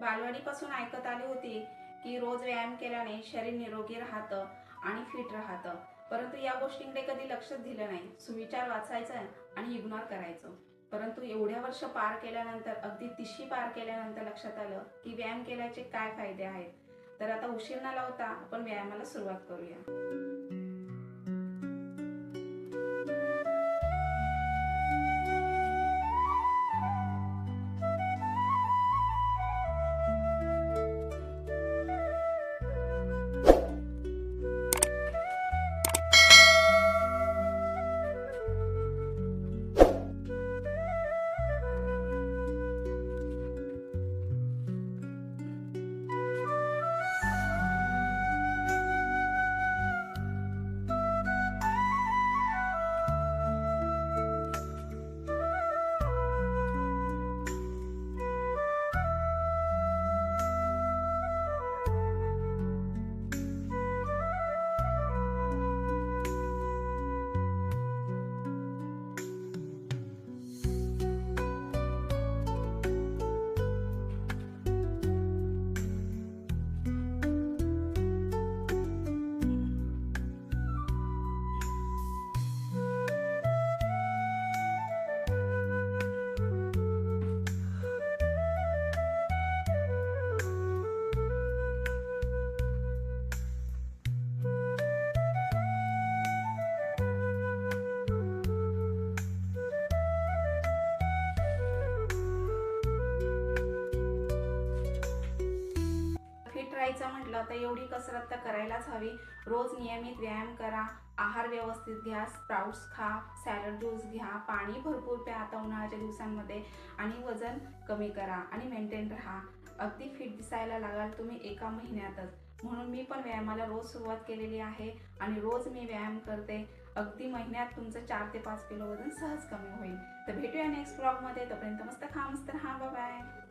बालवाडीपासून ऐकत आली होती की रोज व्यायाम केल्याने शरीर निरोगी राहतं आणि फिट राहतं, परंतु या गोष्टींकडे कधी लक्षच दिलं नाही. सुविचार वाचायचं आणि इग्नोर करायचं. परंतु एवढ्या वर्ष पार केल्यानंतर, अगदी 30शी पार केल्यानंतर लक्षात आलं की व्यायाम केल्याचे काय फायदे आहेत. तर आता उशीर न लावता आपण व्यायामाला सुरुवात करूया. फिट राहायचं म्हटलं तर एवढी कसरत तर करायलाच हवी. रोज नियमित व्यायाम करा, आहार व्यवस्थित घ्या, स्प्राउट्स खा, सॅलड ज्यूस घ्या, पाणी भरपूर प्या आता उन्हाळ्याच्या दिवसांमध्ये, आणि वजन कमी करा आणि मेंटेन राहा. अगदी फिट दिसायला लागाल तुम्ही एका महिन्यातच. म्हणून मी पण व्यायामाला रोज सुरुवात केलेली आहे आणि रोज मी व्यायाम करते. अगदी महिन्यात तुमचं 4 ते 5 किलो वजन सहज कमी होईल. तर भेटूया नेक्स्ट ब्लॉगमध्ये. तोपर्यंत मस्त खा, मस्त राहा. Bye bye.